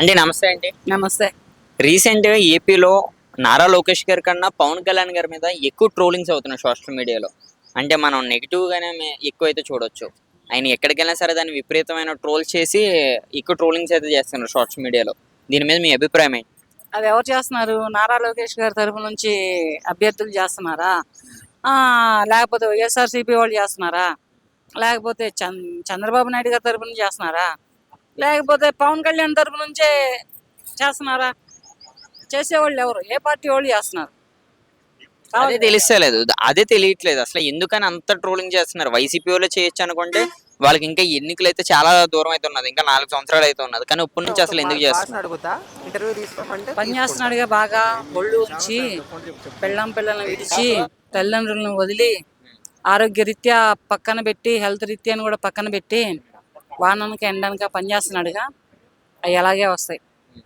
అంటే నమస్తే అండి. నమస్తే. రీసెంట్‌గా ఏపీలో నారా లోకేష్ గారి కన్నా పవన్ కళ్యాణ్ గారి మీద ఎక్కువ ట్రోలింగ్స్ అవుతున్నాయి సోషల్ మీడియాలో. అంటే మనం నెగెటివ్‌గానే ఎక్కువైతే చూడొచ్చు. ఆయన ఎక్కడికెళ్ళినా సరే దాన్ని విపరీతమైన ట్రోల్ చేసి ఎక్కువ ట్రోలింగ్స్ అయితే చేస్తున్నారు సోషల్ మీడియాలో. దీని మీద మీ అభిప్రాయం ఏంటి? అది ఎవరు చేస్తున్నారు? నారా లోకేష్ గారి తరపు నుంచి అభ్యర్థులు చేస్తున్నారా? లేకపోతే వైఎస్ఆర్‌సీపీ వాళ్ళు చేస్తున్నారా? లేకపోతే చంద్రబాబు నాయుడు గారి తరపు నుంచి చేస్తున్నారా? లేకపోతే పవన్ కళ్యాణ్ తరపు నుంచే చేస్తున్నారా? చేసేవాళ్ళు ఎవరు? ఏ పార్టీ వాళ్ళు చేస్తున్నారు? అదే కావాలి కదా. తెలుస్తలేదు. అదే తెలియట్లేదు. అసలు ఎందుకని అంత ట్రోలింగ్ చేస్తున్నారు? వైసీపీ వాళ్ళే చేయొచ్చు అనుకుంటే వాళ్ళకి ఇంకా ఎన్నికలైతే చాలా దూరం అయితే ఉన్నది. ఇంకా 4 సంవత్సరాలు అయితే ఉన్నది. కానీ ఇప్పటి నుంచి అసలు ఎందుకు చేస్తున్నారు? పని చేస్తున్నాడుగా బాగా ఒళ్ళు ఉంచి పిల్లల్ని విడిచి తల్లిదండ్రులను వదిలి ఆరోగ్యరీత్యా పక్కన పెట్టి హెల్త్ రీత్యాను కూడా పక్కన పెట్టి వాననక ఎండనక పని చేస్తున్నాడుగా. అవి అలాగే వస్తాయి.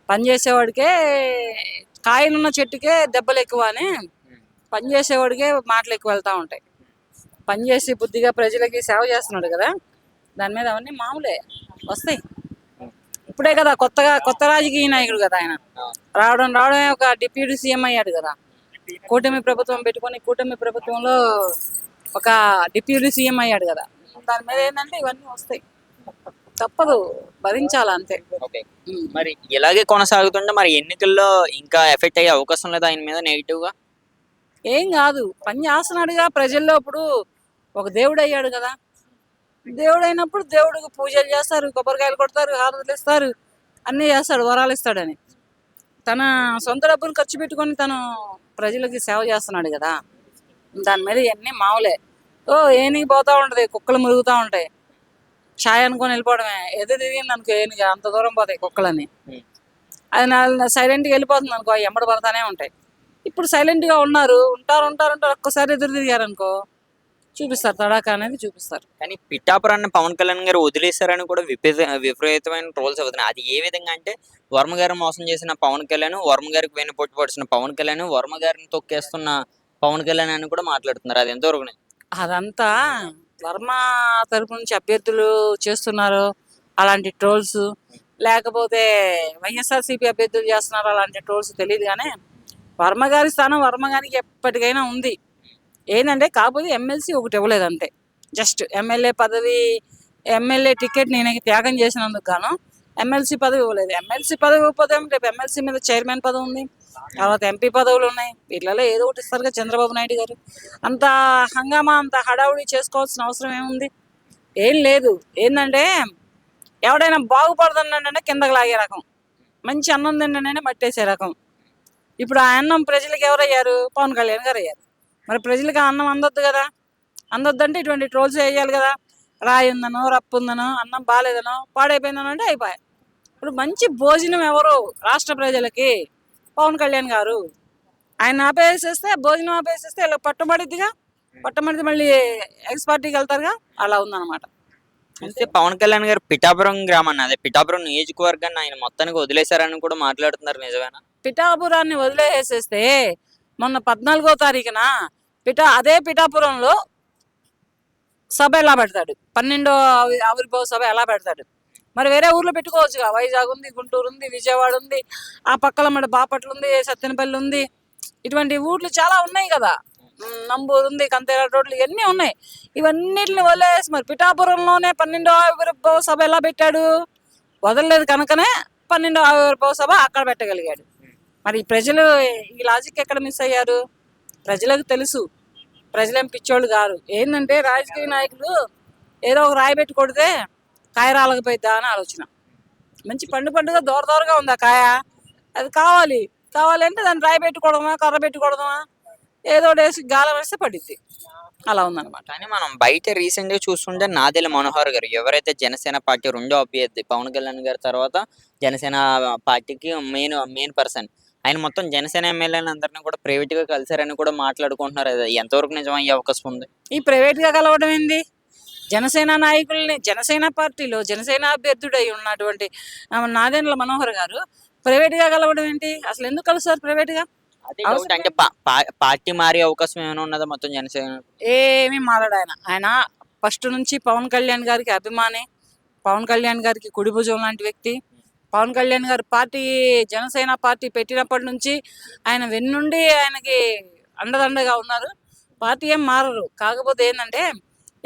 పని చేసేవాడికే కాయలున్న చెట్టుకే దెబ్బలు ఎక్కువ అని పని చేసేవాడికే మాటలు ఎక్కువ వెళ్తూ ఉంటాయి. పని చేసి బుద్ధిగా ప్రజలకి సేవ చేస్తున్నాడు కదా, దాని మీద అవన్నీ మామూలే వస్తాయి. ఇప్పుడే కదా కొత్త రాజకీయ నాయకుడు కదా ఆయన. రావడమే ఒక డిప్యూటీ సీఎం అయ్యాడు కదా. కూటమి ప్రభుత్వం పెట్టుకొని కూటమి ప్రభుత్వంలో ఒక డిప్యూటీ సీఎం అయ్యాడు కదా. దాని మీద ఏంటంటే ఇవన్నీ వస్తాయి, తప్పదు, భరించాలి అంతే. ఓకే. మరి ఇలాగే కొనసాగుతుంటే మరి ఎన్నికల్లో ఇంకా ఎఫెక్ట్ అయ్యే అవకాశం లేదా ఆయన మీద నెగెటివ్‌గా? ఏం కాదు, పని చేస్తున్నాడుగా ప్రజల్లో. ఇప్పుడు ఒక దేవుడు అయ్యాడు కదా. దేవుడు అయినప్పుడు దేవుడికి పూజలు చేస్తారు, కొబ్బరికాయలు కొడతారు, హారతులు ఇస్తారు, అన్నీ చేస్తాడు, వరాలు ఇస్తాడని. తన సొంత డబ్బులు ఖర్చు పెట్టుకొని తను ప్రజలకి సేవ చేస్తున్నాడు కదా. దాని మీద ఇవన్నీ మామూలే. ఏనికి పోతా ఉంటది, కుక్కలు మురుగుతూ ఉంటాయి. ఛాయ్ అనుకొని వెళ్ళిపోవడమే. ఎదురు తిరిగింది అనుకో ఏనుగా అంత దూరం పోతాయి కుక్కలని. అది సైలెంట్గా వెళ్ళిపోతుంది అనుకో, ఎమ్మడి పడతానే ఉంటాయి. ఇప్పుడు సైలెంట్గా ఉంటారు. ఒక్కసారి ఎదురు తిరిగారు అనుకో చూపిస్తారు, తడాకా అనేది చూపిస్తారు. కానీ పిఠాపురాన్ని పవన్ కళ్యాణ్ గారు వదిలేశారని కూడా విపరీతమైన ట్రోల్స్ అవుతున్నాయి. అది ఏ విధంగా అంటే వర్మ గారు మోసం చేసిన పవన్ కళ్యాణ్, వర్మ గారికి వెన్నుపోటు పొడిచిన పవన్ కళ్యాణ్, వర్మ గారిని తొక్కేస్తున్న పవన్ కళ్యాణ్ అని కూడా మాట్లాడుతున్నారు. అది ఎంతవరకు నిజం? అదంతా వర్మ తరపు నుంచి అభ్యర్థులు చేస్తున్నారు అలాంటి ట్రోల్స్, లేకపోతే వైఎస్ఆర్సీపీ అభ్యర్థులు చేస్తున్నారు అలాంటి ట్రోల్స్ తెలియదు. కానీ వర్మ గారి స్థానం వర్మ గారికి ఎప్పటికైనా ఉంది. ఏంటంటే కాకపోతే ఎమ్మెల్సీ ఒకటి ఇవ్వలేదు అంతే. జస్ట్ ఎమ్మెల్యే టికెట్ నేను త్యాగం చేసినందుకు గాను ఎమ్మెల్సీ పదవి ఇవ్వలేదు. ఎమ్మెల్సీ పదవి ఇవ్వకపోతే రేపు ఎమ్మెల్సీ మీద చైర్మన్ పదవి ఉంది, తర్వాత ఎంపీ పదవులు ఉన్నాయి. వీటిలలో ఏదో ఒకటి ఇస్తారుగా చంద్రబాబు నాయుడు గారు. అంత హంగామా అంత హడావుడి చేసుకోవాల్సిన అవసరం ఏముంది? ఏం లేదు. ఏంటంటే ఎవడైనా బాగుపడుతుందంటే కిందకి లాగే రకం, మంచి అన్నం తింటే మట్టేసే రకం. ఇప్పుడు ఆ అన్నం ప్రజలకు ఎవరయ్యారు? పవన్ కళ్యాణ్ గారు అయ్యారు. మరి ప్రజలకు ఆ అన్నం అందొద్దు కదా. అందొద్దంటే ఇటువంటి ట్రోల్స్ వేయాలి కదా. రాయి ఉందనో, రప్పు ఉందనో, అన్నం బాగాలేదనో, పాడైపోయిందనో అంటే అయిపోయాయి. ఇప్పుడు మంచి భోజనం ఎవరు రాష్ట్ర ప్రజలకి? పవన్ కళ్యాణ్ గారు. ఆయన ఆపేసేస్తే, భోజనం ఆపేసేస్తే ఇలా పట్టబడిద్దిగా. పట్టబడితే మళ్ళీ ఎక్స్ పార్టీకి వెళ్తారుగా. అలా ఉందన్నమాట. చూస్తే పవన్ కళ్యాణ్ గారు పిఠాపురం గ్రామాన్ని, అదే పిఠాపురం నియోజకవర్గాన్ని ఆయన మొత్తానికి వదిలేశారని కూడా మాట్లాడుతున్నారు. నిజమేనా? పిఠాపురాన్ని వదిలేసేస్తే మొన్న 14వ తారీఖున అదే పిఠాపురంలో సభ ఎలా పెడతాడు? 12వ ఆవిర్భావ సభ ఎలా పెడతాడు? మరి వేరే ఊర్లో పెట్టుకోవచ్చుగా. వైజాగ్ ఉంది, గుంటూరు ఉంది, విజయవాడ ఉంది, ఆ పక్కల మన బాపట్ల ఉంది, సత్తెనపల్లి ఉంది. ఇటువంటి ఊర్లు చాలా ఉన్నాయి కదా. నంబూరు ఉంది, కంతేరా రోడ్లు, ఇవన్నీ ఉన్నాయి. ఇవన్నిటిని వదిలేసి మరి పిఠాపురంలోనే 12వ ఆవిర్భావ సభ ఎలా పెట్టాడు? వదలలేదు కనుకనే 12వ ఆవిర్భావ సభ అక్కడ పెట్టగలిగాడు. మరి ప్రజలు ఈ లాజిక్ ఎక్కడ మిస్ అయ్యారు? ప్రజలకు తెలుసు, ప్రజలేం పిచ్చోళ్ళు కాదు. ఏంటంటే రాజకీయ నాయకులు ఏదో ఒక రాయి పెట్టి కొడితే కాయ రాలకపోయిద్దా అని ఆలోచన. మంచి పండుగ దూరగా ఉంది ఆ కాయ, అది కావాలి అంటే దాన్ని రాయి పెట్టుకోవడమా, కర్ర పెట్టుకోవడమా, ఏదో వేసి గాలం వేస్తే పడిద్ది. అలా ఉందన్నమాట. కానీ మనం బయట రీసెంట్‌గా చూస్తుంటే నాదెళ్ల మనోహర్ గారు, ఎవరైతే జనసేన పార్టీ రెండో అభ్యర్థి పవన్ కళ్యాణ్ గారి తర్వాత జనసేన పార్టీకి మెయిన్ పర్సన్. ఆయన మొత్తం జనసేన ఎమ్మెల్యేలందరిని కూడా ప్రైవేట్‌గా కలిసారని కూడా మాట్లాడుకుంటున్నారు. అది ఎంతవరకు నిజం అయ్యే అవకాశం ఉంది? ఈ ప్రైవేట్గా కలవడం ఏంది? జనసేన నాయకుల్ని, జనసేన పార్టీలో జనసేన అభ్యర్థుడై ఉన్నటువంటి నాదెండ్ల మనోహర్ గారు ప్రైవేట్గా కలవడం ఏంటి? అసలు ఎందుకు కలుస్తారు ప్రైవేట్గా? అదే డౌట్. అంటే పార్టీ మారే అవకాశం ఏమైనా ఉన్నదా మొత్తం జనసేన? ఏమీ మారాడు ఆయన. ఆయన ఫస్ట్ నుంచి పవన్ కళ్యాణ్ గారికి అభిమాని, పవన్ కళ్యాణ్ గారికి కుడి భుజం లాంటి వ్యక్తి, పవన్ కళ్యాణ్ గారు పార్టీ జనసేన పార్టీ పెట్టినప్పటి నుంచి ఆయన వెన్నుండి ఆయనకి అండదండగా ఉన్నారు. పార్టీ ఏం మారరు. కాకపోతే ఏంటంటే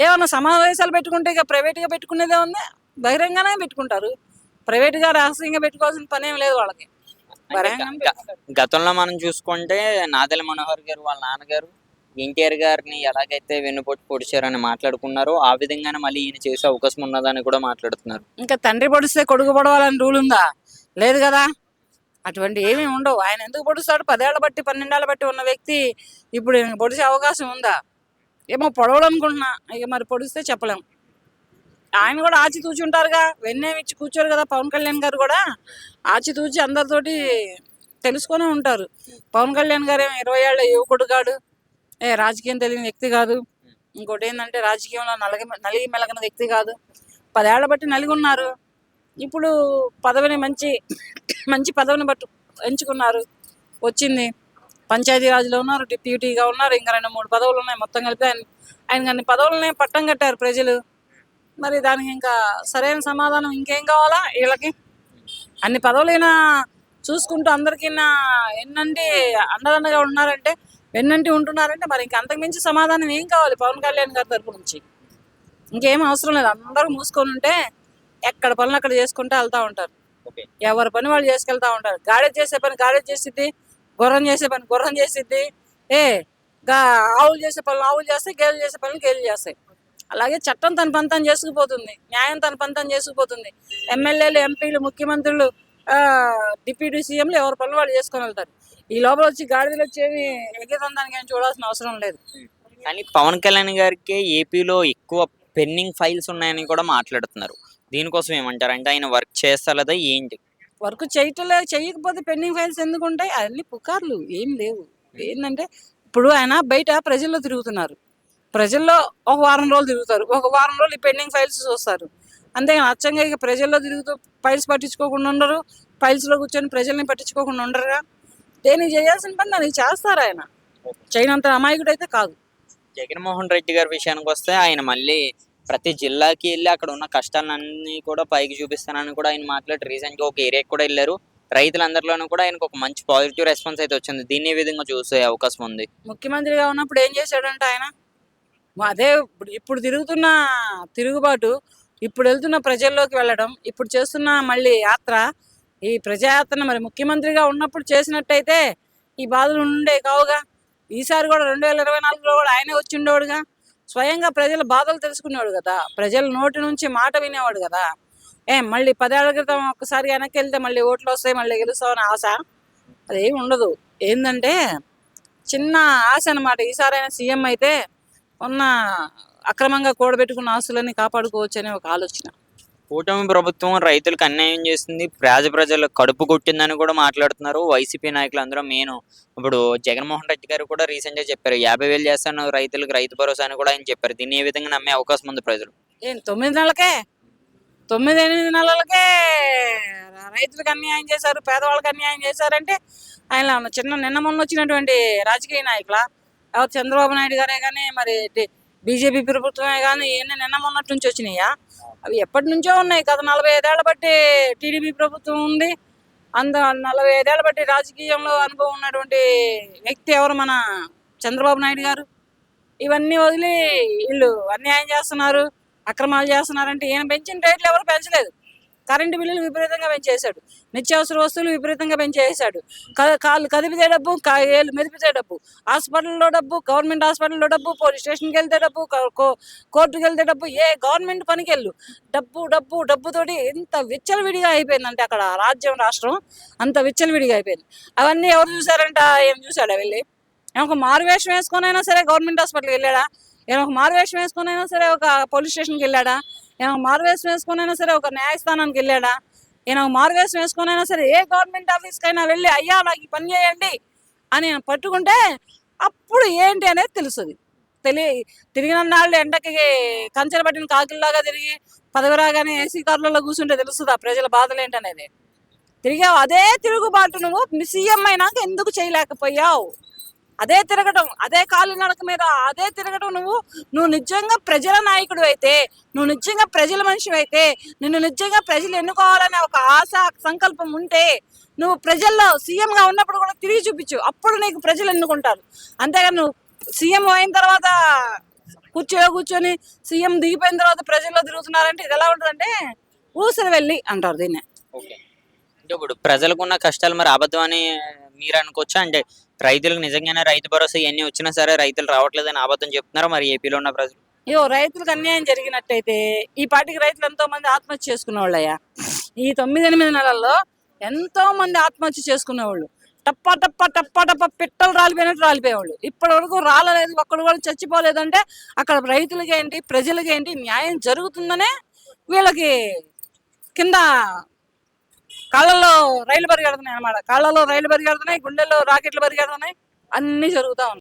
ఏమన్నా సమావేశాలు పెట్టుకుంటే ఇక ప్రైవేట్గా పెట్టుకునేదే ఉంది, బహిరంగానే పెట్టుకుంటారు. ప్రైవేట్గా రహస్యంగా పెట్టుకోవాల్సిన పని ఏం లేదు వాళ్ళకి. అంటే బహిరంగానే పెట్టుకుంటారు. గతంలో మనం చూసుకుంటే నాదెళ్ల మనోహర్ గారు వాళ్ళ నాన్నగారు ఎన్టీఆర్ గారిని ఎలాగైతే వెన్నుపోటు పొడిచారని మాట్లాడుకున్నారో ఆ విధంగానే మళ్ళీ ఈయన చేసే అవకాశం ఉన్నదని కూడా మాట్లాడుతున్నారు. ఇంకా తండ్రి పొడిస్తే కొడుకు పొడవాలని రూల్ ఉందా? లేదు కదా. అటువంటి ఏమీ ఉండవు. ఆయన ఎందుకు పొడుస్తాడు? 10 ఏళ్ల బట్టి 12 ఏళ్ల బట్టి ఉన్న వ్యక్తి ఇప్పుడు ఈయనకి పొడిచే అవకాశం ఉందా? ఏమో పొడవాలనుకుంటున్నా, ఇక మరి పొడిస్తే చెప్పలేం. ఆయన కూడా ఆచితూచి ఉంటారుగా, వెన్నేమి ఇచ్చి కూర్చోరు కదా. పవన్ కళ్యాణ్ గారు కూడా ఆచితూచి అందరితోటి తెలుసుకొని ఉంటారు. పవన్ కళ్యాణ్ గారు ఏమో 20 ఏళ్ల యువకుడు కాడు, రాజకీయం తెలియని వ్యక్తి కాదు. ఇంకోటి ఏంటంటే రాజకీయంలో నలిగి మెలగని వ్యక్తి కాదు. 10 ఏళ్ల బట్టి నలిగి ఉన్నారు. ఇప్పుడు పదవిని మంచి పదవిని బట్టి ఎంచుకున్నారు. వచ్చింది పంచాయతీరాజ్లో ఉన్నారు, డిప్యూటీగా ఉన్నారు, ఇంకా 2-3 పదవులు ఉన్నాయి. మొత్తం కలిపి ఆయన అన్ని పదవులనే పట్టం కట్టారు ప్రజలు. మరి దానికి ఇంకా సరైన సమాధానం ఇంకేం కావాలా వీళ్ళకి? అన్ని పదవులైనా చూసుకుంటూ అందరికీ ఎన్నంటి అండదండగా ఉన్నారంటే, వెన్నంటి ఉంటున్నారంటే మరి ఇంకా అంతకుమించి సమాధానం ఏం కావాలి పవన్ కళ్యాణ్ గారి తరపు నుంచి? ఇంకేం అవసరం లేదు. అందరూ మూసుకొని ఉంటే ఎక్కడ పనులు అక్కడ చేసుకుంటూ వెళ్తా ఉంటారు. ఓకే. ఎవరి పని వాళ్ళు చేసుకెళ్తా ఉంటారు. గాడిద చేసే పని గాడిద చేసిద్ది, గుర్రం చేసే పని గుర్రం చేసిద్ది, ఆవులు చేసే పనులు ఆవులు చేస్తాయి, గేదెలు చేసే పనులు గేదెలు చేస్తాయి. అలాగే చట్టం తన పని తను చేసుకుపోతుంది, న్యాయం తన పని తను చేసుకుపోతుంది. ఎమ్మెల్యేలు, ఎంపీలు, ముఖ్యమంత్రులు, డిప్యూటీ సీఎంలు ఎవరి పనులు వాళ్ళు చేసుకొని వెళ్తారు. ఈ లోపల వచ్చి గాడిదలు వచ్చేవి ఎగేదానికి ఏం చూడాల్సిన అవసరం లేదు. కానీ పవన్ కళ్యాణ్ గారికి ఏపీలో ఎక్కువ పెండింగ్ ఫైల్స్ ఉన్నాయని కూడా మాట్లాడుతున్నారు. దీనికోసం ఏమంటారు? అంటే ఆయన వర్క్ చేస్తలేదా ఏంటి? వర్క్ చేయకపోతే పెండింగ్ ఫైల్స్ ఎందుకు ఉంటాయి? అన్ని పుకార్లు, ఏం లేవు. ఏంటంటే ఇప్పుడు ఆయన బయట ప్రజల్లో తిరుగుతున్నారు. ప్రజల్లో ఒక వారం రోజులు తిరుగుతారు, ఒక వారం రోజులు ఈ పెండింగ్ ఫైల్స్ చూస్తారు. అంతేగాని అచ్చంగా ఇక ప్రజల్లో తిరుగుతూ ఫైల్స్ పట్టించుకోకుండా ఉండరు, ఫైల్స్లో కూర్చొని ప్రజల్ని పట్టించుకోకుండా ఉండరుగా. దేనికి చేయాల్సిన పని దానికి చేస్తారు. ఆయన చేయనంత అమాయకుడు అయితే కాదు. జగన్మోహన్ రెడ్డి గారి విషయానికి వస్తే ఆయన మళ్ళీ ప్రతి జిల్లాకి వెళ్ళి అక్కడ ఉన్న కష్టాలన్నీ కూడా పైకి చూపిస్తానని కూడా ఆయన మాట్లాడి రీసెంట్గా ఒక ఏరియాకి కూడా వెళ్ళారు. రైతులందరిలోనూ కూడా ఆయనకు ఒక మంచి పాజిటివ్ రెస్పాన్స్ అయితే వచ్చింది. దీన్ని ఏ విధంగా చూసే అవకాశం ఉంది? ముఖ్యమంత్రిగా ఉన్నప్పుడు ఏం చేశాడంటే ఆయన అదే ఇప్పుడు తిరుగుతున్న తిరుగుబాటు, ఇప్పుడు వెళ్తున్న ప్రజల్లోకి వెళ్ళడం, ఇప్పుడు చేస్తున్న మళ్ళీ యాత్ర, ఈ ప్రజాయాత్రను మరి ముఖ్యమంత్రిగా ఉన్నప్పుడు చేసినట్టయితే ఈ బాధలు ఉండే కావుగా. ఈసారి కూడా 2024లో కూడా ఆయనే వచ్చి ఉండేవాడుగా. స్వయంగా ప్రజల బాధలు తెలుసుకునేవాడు కదా, ప్రజల నోటి నుంచి మాట వినేవాడు కదా. మళ్ళీ 10 ఏళ్ల క్రితం ఒక్కసారి వెనక్కి వెళ్తే మళ్ళీ ఓట్లు వస్తాయి, మళ్ళీ గెలుస్తామని ఆశ అదేం ఉండదు. ఏంటంటే చిన్న ఆశ అనమాట. ఈసారి ఆయన సీఎం అయితే ఉన్న అక్రమంగా కూడబెట్టుకున్న ఆస్తులన్నీ కాపాడుకోవచ్చు అనే ఒక ఆలోచన. కూటమి ప్రభుత్వం రైతులకు అన్యాయం చేస్తుంది, ప్రజల కడుపు కొట్టిందని కూడా మాట్లాడుతున్నారు వైసీపీ నాయకులు అందరూ. ఇప్పుడు జగన్మోహన్ రెడ్డి గారు కూడా రీసెంట్గా చెప్పారు 50,000 చేస్తాను రైతులకు, రైతు భరోసా అని కూడా ఆయన చెప్పారు. దీన్ని ఏ విధంగా నమ్మే అవకాశం ఉంది ప్రజలు? 9 నెలలకే 9-8 నెలలకే రైతులకు అన్యాయం చేశారు, పేదవాళ్ళకి అన్యాయం చేశారంటే ఆయన నిన్న మొన్న వచ్చినటువంటి రాజకీయ నాయకుల ఎవరు చంద్రబాబు నాయుడు గారే కానీ, మరి బీజేపీ ప్రభుత్వమే కానీ, ఇవన్నీ నిన్న మొన్నటి నుంచి వచ్చినాయా? అవి ఎప్పటి నుంచో ఉన్నాయి. గత 45 ఏళ్ల బట్టి టీడీపీ ప్రభుత్వం ఉంది. 45 ఏళ్ల బట్టి రాజకీయంలో అనుభవం ఉన్నటువంటి వ్యక్తి ఎవరు? మన చంద్రబాబు నాయుడు గారు. ఇవన్నీ వదిలి వీళ్ళు అన్యాయం చేస్తున్నారు, అక్రమాలు చేస్తున్నారంటే ఈయన పెంచిన రేట్లు ఎవరు పెంచలేదు. కరెంటు బిల్లులు విపరీతంగా పెంచేశాడు, నిత్యావసర వస్తువులు విపరీతంగా పెంచేసాడు. కాళ్ళు కదిపితే డబ్బు, ఏళ్ళు మెదిపితే డబ్బు, హాస్పిటల్లో డబ్బు, గవర్నమెంట్ హాస్పిటల్లో డబ్బు, పోలీస్ స్టేషన్కి వెళ్తే డబ్బు, కోర్టుకి వెళ్తే డబ్బు, ఏ గవర్నమెంట్ పనికి వెళ్ళు డబ్బు డబ్బు డబ్బుతోటి ఎంత విచ్చలవిడిగా అయిపోయిందంటే అక్కడ రాజ్యం రాష్ట్రం అంత విచ్చలవిడిగా అయిపోయింది. అవన్నీ ఎవరు చూసారంట? ఏం చూసాడా? వెళ్ళి ఒక మారువేషం వేసుకొనైనా సరే గవర్నమెంట్ హాస్పిటల్కి వెళ్ళాడా? ఒక మారువేషం వేసుకొనైనా సరే ఒక పోలీస్ స్టేషన్కి వెళ్ళాడా? మారువేషం వేసుకొనైనా సరే ఒక న్యాయస్థానానికి వెళ్ళాడా? మారువేషం వేసుకొనైనా సరే ఏ గవర్నమెంట్ ఆఫీస్కైనా వెళ్ళి అయ్యా నాకు ఈ పని చేయండి అని పట్టుకుంటే అప్పుడు ఏంటి అనేది తెలుస్తుంది. తిరిగిన నాళ్ళు ఎండకి కంచెలు పట్టిన కాకిల్లాగా తిరిగి పదవి రాగానే ఏసీ కార్లలో కూర్చుంటే తెలుస్తుంది ఆ ప్రజల బాధలు ఏంటనేది. తిరిగావు అదే తిరుగుబాటు నువ్వు సీఎం అయినాక ఎందుకు చేయలేకపోయావు? అదే తిరగటం, అదే కాలు నడక మీద అదే తిరగటం. నువ్వు నిజంగా ప్రజల నాయకుడు అయితే, నువ్వు నిజంగా ప్రజల మనిషి అయితే, నిన్ను నిజంగా ప్రజలు ఎన్నుకోవాలనే ఒక ఆశ సంకల్పం ఉంటే నువ్వు ప్రజల్లో సీఎంగా ఉన్నప్పుడు కూడా తిరిగి చూపించు, అప్పుడు నీకు ప్రజలు ఎన్నుకుంటారు. అంతేగాని నువ్వు సీఎం అయిన తర్వాత కూర్చొని సీఎం దిగిపోయిన తర్వాత ప్రజల్లో తిరుగుతున్నారంటే ఇది ఎలా ఉంటుందంటే ఊసరి వెళ్ళి అంటారు దీన్ని. ఓకే. అంటే ఇప్పుడు ప్రజలకు ఉన్న కష్టాలు మరి అబద్ధం అని మీరు అనుకోవచ్చా? అంటే రైతులకు నిజంగానే రైతు భరోసా ఇవన్నీ వచ్చినా సరే రైతులు రావట్లేదని అబద్ధం చెప్తున్నారా మరి ఏపీలో ఉన్న ప్రజలు? అయ్యో, రైతులకు అన్యాయం జరిగినట్టయితే ఈ పాటికి రైతులు ఎంతో మంది ఆత్మహత్య చేసుకునే వాళ్ళయ్యా. ఈ 9-8 నెలల్లో ఎంతో మంది ఆత్మహత్య చేసుకునేవాళ్ళు. టప్ప టప్ప టప్ప టప్ప పిట్టలు రాలిపోయినట్టు రాలిపోయేవాళ్ళు. ఇప్పటి వరకు రాలేదు, ఒక్కడు కూడా చచ్చిపోలేదు. అంటే అక్కడ రైతులకి ఏంటి, ప్రజలకి ఏంటి న్యాయం జరుగుతుందనే వీళ్ళకి కింద కాళ్ళలో రైలు పరిగెడుతున్నాయి అన్నమాట. కాళ్ళలో రైలు పరిగెడుతున్నాయి, గుండెల్లో రాకెట్లు పరిగెడుతున్నాయి, అన్ని జరుగుతా ఉన్నాయి.